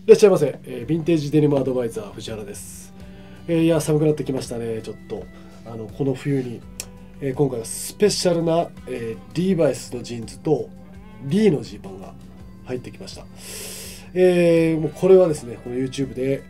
いらっしゃいませ、ヴィンテージデニムアドバイザー藤原です。いや寒くなってきましたね。ちょっとこの冬に、今回はスペシャルな、リーバイスのジーンズとリーのジーパンが入ってきました。もうこれはですね、この YouTube で、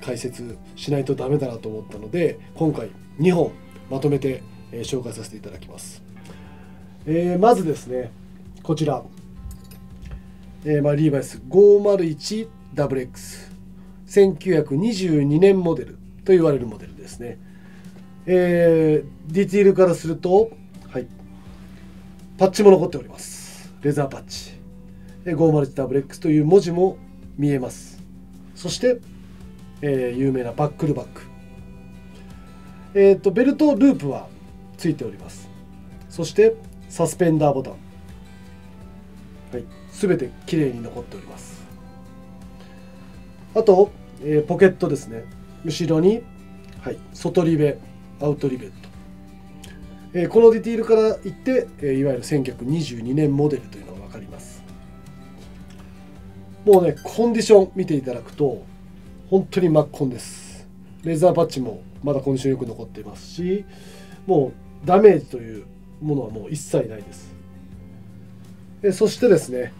解説しないとダメだなと思ったので、今回2本まとめて、紹介させていただきます。まずですね、こちら、リーバイス 501XX 1922年モデルと言われるモデルですね。ディティールからすると、はい、パッチも残っております。レザーパッチ 501XX という文字も見えます。そして、有名なバックルバック、ベルトループはついております。そしてサスペンダーボタン、はい、全てきれいに残っております。あと、ポケットですね。後ろに、はい、外リベ、アウトリベット、このディティールから言って、いわゆる1922年モデルというのが分かります。もうね、コンディション見ていただくと本当に真っ紺です。レザーパッチもまだコンディションよく残っていますし、もうダメージというものはもう一切ないです。そしてですね、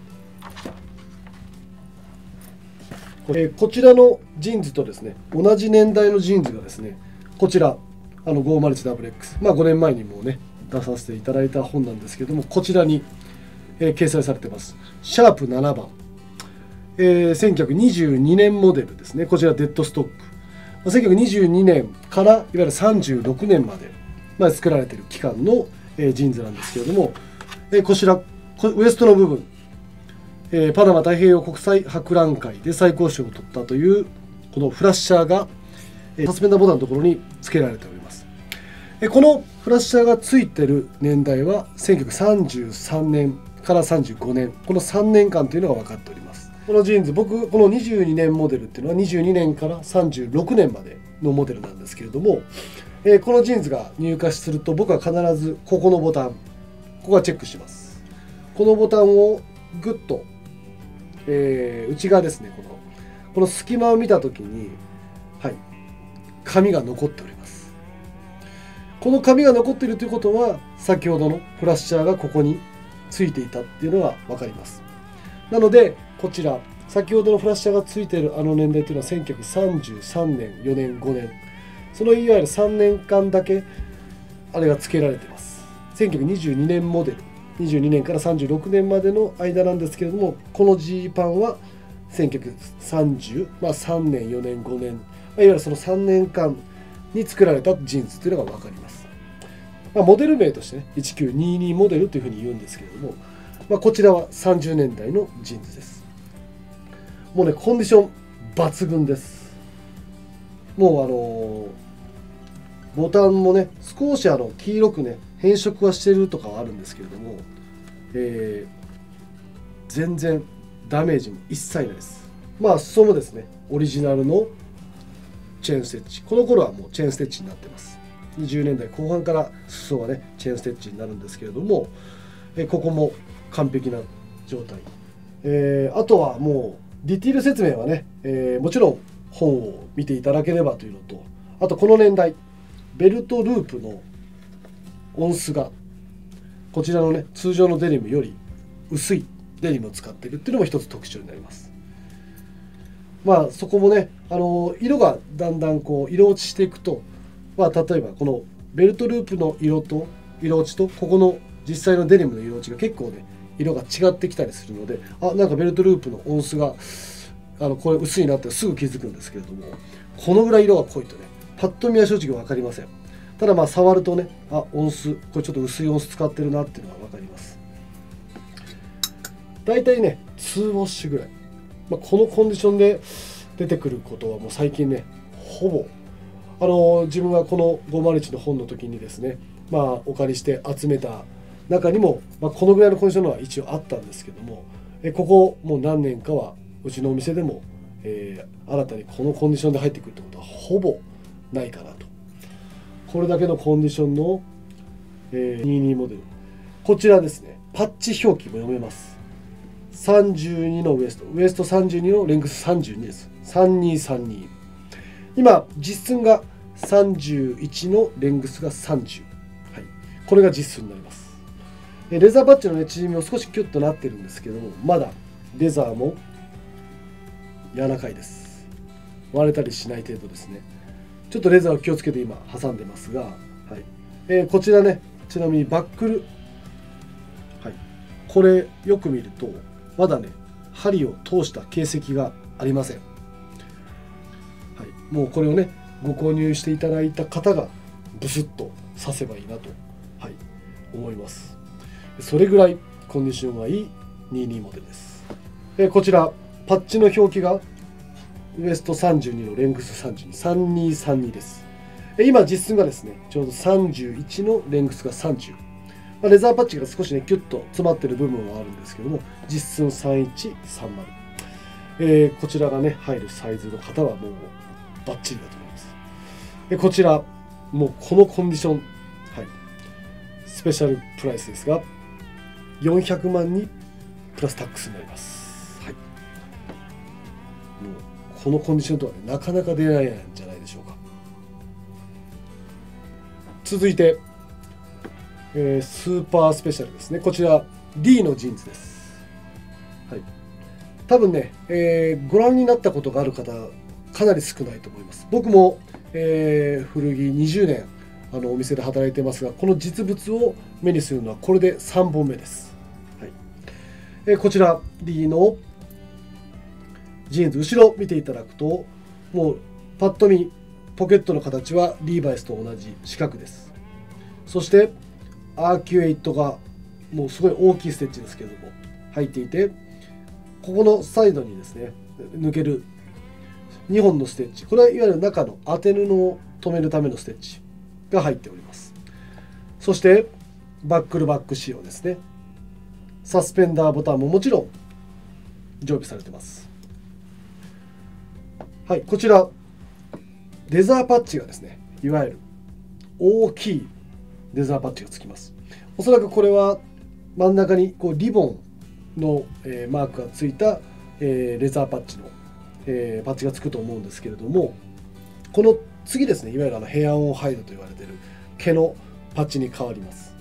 こちらのジーンズとですね、同じ年代のジーンズがですね、こちら501XX、5年前にもね出させていただいた本なんですけども、こちらに、掲載されてます。シャープ7番、1922年モデルですね。こちらデッドストック、1922年からいわゆる36年まで、作られている期間の、ジーンズなんですけれども、こちらウエストの部分、パナマ太平洋国際博覧会で最高賞を取ったというこのフラッシャーが、サスペンダーボタンのところに付けられております。このフラッシャーがついている年代は1933年から35年、この3年間というのが分かっております。このジーンズ、僕この22年モデルっていうのは22年から36年までのモデルなんですけれども、このジーンズが入荷すると僕は必ずここのボタン、ここはチェックします。このボタンをグッと、内側ですね、この隙間を見たときに、はい、紙が残っております。この紙が残っているということは、先ほどのフラッシャーがここについていたっていうのが分かります。なのでこちら、先ほどのフラッシャーがついているあの年代というのは1933年、4年、5年、そのいわゆる3年間だけあれが付けられています。1922年モデル、22年から36年までの間なんですけれども、このジーパンは1930、3年、4年、5年、いわゆるその3年間に作られたジーンズというのが分かります。モデル名としてね、1922モデルというふうに言うんですけれども、こちらは30年代のジーンズです。もうね、コンディション抜群です。もうボタンもね、少し黄色くね変色はしてるとかはあるんですけれども、全然ダメージも一切ないです。裾もですね、オリジナルのチェーンステッチ、この頃はもうチェーンステッチになってます。20年代後半から裾がねチェーンステッチになるんですけれども、ここも完璧な状態。あとはもうディティール説明はね、もちろん本を見ていただければというのと、あとこの年代ベルトループの音数がこちらのね通常のデニムより薄いデニムを使っているっていうのも一つ特徴になります。そこもね、色がだんだん色落ちしていくと、例えばこのベルトループの色と色落ちとここの実際のデニムの色落ちが結構ね色が違ってきたりするので、なんかベルトループの音数がこれ薄いなってすぐ気づくんですけれども、このぐらい色が濃いとねパッと見は正直分かりません。ただ触るとね、音数これちょっと薄い音数使ってるなっていうのが分かります。だいたいね2ウォッシュぐらい、このコンディションで出てくることはもう最近ねほぼ自分がこの501の本の時にですね、お借りして集めた中にも、このぐらいのコンディションのは一応あったんですけども、ここもう何年かはうちのお店でも、新たにこのコンディションで入ってくるってことはほぼないかなと。これだけのコンディションの、22モデル、こちらですね、パッチ表記も読めます。32のウエスト32のレングス32です。3232。今実寸が31のレングスが30。はい、これが実寸になります。レザーパッチの、ね、縮みも少しキュッとなってるんですけども、まだレザーも柔らかいです。割れたりしない程度ですね。ちょっとレザーを気をつけて今挟んでますが、はいこちらね、ちなみにバックル、はい、これよく見るとまだね針を通した形跡がありません。はい、もうこれをねご購入していただいた方がブスッと刺せばいいなと、はい、思います。それぐらいコンディションがいい22モデルです。こちらパッチの表記がウエスト32のレングス32、3232です。今実寸がですねちょうど31のレングスが30。レザーパッチが少しねキュッと詰まっている部分はあるんですけども、実寸3130、こちらがね入るサイズの方はもうバッチリだと思います。こちらもうこのコンディション、はい、スペシャルプライスですが400万にプラスタックスになります。はい、もうこのコンディションとはねなかなか出ないんじゃないでしょうか。続いてスーパースペシャルですね。こちら D のジーンズです。はい、多分ね、ご覧になったことがある方かなり少ないと思います。僕も、古着20年お店で働いてますが、この実物を目にするのはこれで3本目です。はい、こちら D のジーンズ後ろ見ていただくと、もうパッと見ポケットの形はリーバイスと同じ四角です。そしてアーキュエイトがもうすごい大きいステッチですけれども入っていて、ここのサイドにですね抜ける2本のステッチ、これはいわゆる中の当て布を留めるためのステッチが入っております。そしてバックルバック仕様ですね。サスペンダーボタンももちろん常備されてます。はい、こちらレザーパッチがですねいわゆる大きいレザーパッチがつきます。おそらくこれは真ん中にこうリボンの、マークがついた、レザーパッチの、パッチがつくと思うんですけれども、この次ですねいわゆるヘアオンハイドと言われている毛のパッチに変わります。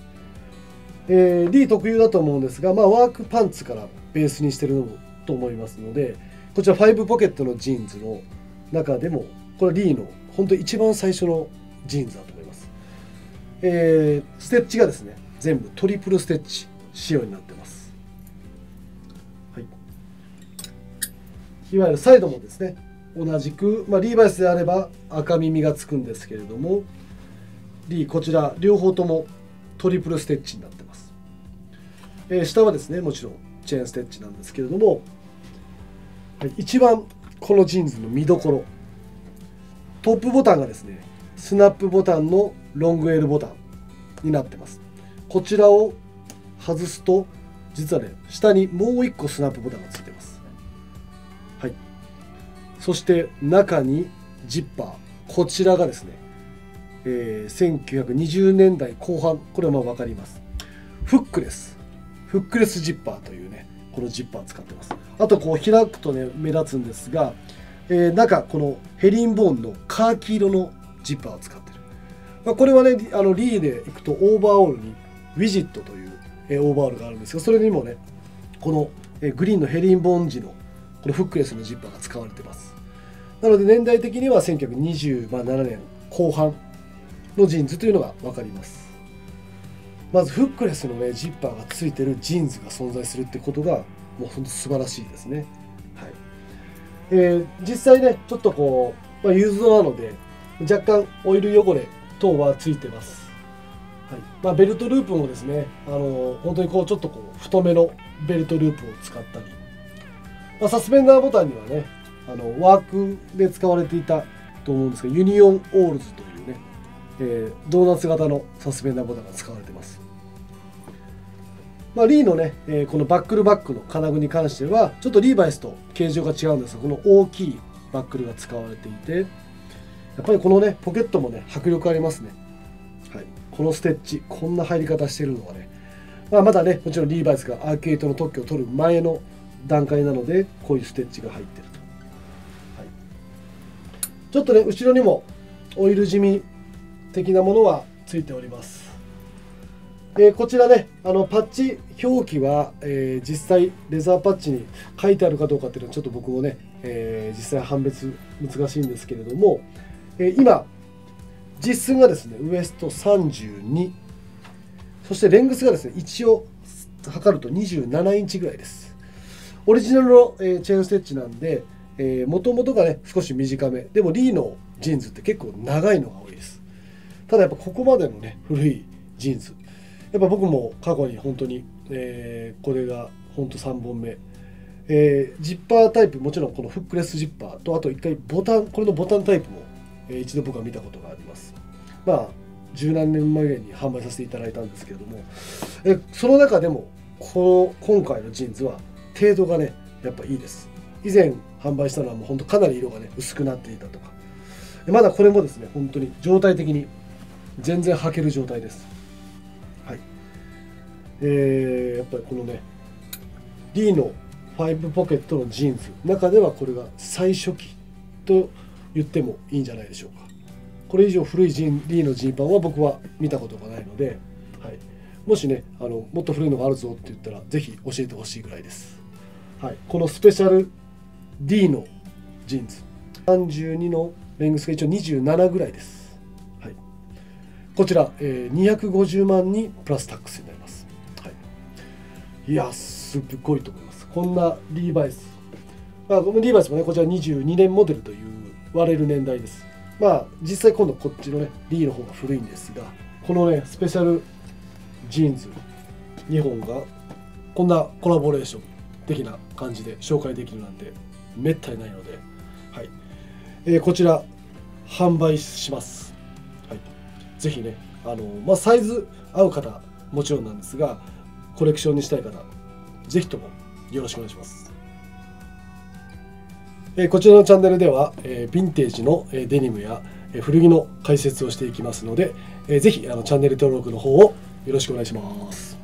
D 特有だと思うんですが、ワークパンツからベースにしてるのと思いますので、こちら5ポケットのジーンズの中でもこれは D の本当に一番最初のジーンズだと思います。ステッチがですね全部トリプルステッチ仕様になってます。はい、いわゆるサイドもですね同じく、リーバイスであれば赤耳がつくんですけれども、 D こちら両方ともトリプルステッチになってます。下はですねもちろんチェーンステッチなんですけれども、一番このジーンズの見どころ、トップボタンがですねスナップボタンのロング L ボタンになってます。こちらを外すと実はね下にもう1個スナップボタンがついてます。はい、そして中にジッパー、こちらがですね、1920年代後半、これは分かります。フックレスジッパーというねこのジッパーを使ってます。あとこう開くとね目立つんですが、中このヘリンボーンのカーキ色のジッパーを使ってる。これはねリーでいくとオーバーオールにウィジットというオーバーオールがあるんですが、それにもねこのグリーンのヘリンボーン時のこのフックレスのジッパーが使われてます。なので年代的には1927年後半のジーンズというのが分かります。まずフックレスのねジッパーがついてるジーンズが存在するってことがもう本当素晴らしいですね。はい、実際ねちょっとこう、ユーズドなので若干オイル汚れ等はついてます。はい、ベルトループもですね本当にこうちょっとこう太めのベルトループを使ったり、サスペンダーボタンにはねワークで使われていたと思うんですが、ユニオンオールズというね、ドーナツ型のサスペンダーボタンが使われています。リーのね、このバックルバックの金具に関してはちょっとリーバイスと形状が違うんですが、この大きいバックルが使われていて、やっぱりこのねポケットもね迫力ありますね。はい、このステッチこんな入り方してるのはね、まだねもちろんリーバイスがアーケードの特許を取る前の段階なのでこういうステッチが入ってると、はい、ちょっとね後ろにもオイル染み的なものはついております。こちらねパッチ表記は、実際レザーパッチに書いてあるかどうかっていうのはちょっと僕もね、実際判別難しいんですけれども、今実寸がですねウエスト32、そしてレングスがですね一応測ると27インチぐらいです。オリジナルの、チェーンステッチなんでもともとがね少し短めでもリーのジーンズって結構長いのが多いです。ただやっぱここまでのね古いジーンズやっぱ僕も過去に本当に、これが本当3本目、ジッパータイプもちろんこのフックレスジッパーとあと1回これのボタンタイプも、一度僕は見たことがあります。まあ十何年前に販売させていただいたんですけれども、その中でも今回のジーンズは程度がねやっぱいいです。以前販売したのはもう本当かなり色がね薄くなっていたとか、まだこれもですね本当に状態的に全然履ける状態です。はい、やっぱりこのねリーの5ポケットのジーンズ中ではこれが最初期と言ってもいいんじゃないでしょうか。これ以上古いリーのジーパンは僕は見たことがないので、はい、もしねもっと古いのがあるぞって言ったらぜひ教えてほしいぐらいです。はい、このスペシャル D のジーンズ32のレングスが一応27ぐらいです。はい、こちら、250万にプラスタックスになります。はい、いやすっごいと思います。こんなリーバイス、このリーバイスもねこちら22年モデルという割れる年代です。実際今度こっちのねリーの方が古いんですが、このねスペシャルジーンズ2本がこんなコラボレーション的な感じで紹介できるなんてめったにないので、はいこちら販売します。はい、ぜひねサイズ合う方もちろんなんですがコレクションにしたい方ぜひともよろしくお願いします。こちらのチャンネルではヴィンテージのデニムや古着の解説をしていきますのでぜひチャンネル登録の方をよろしくお願いします。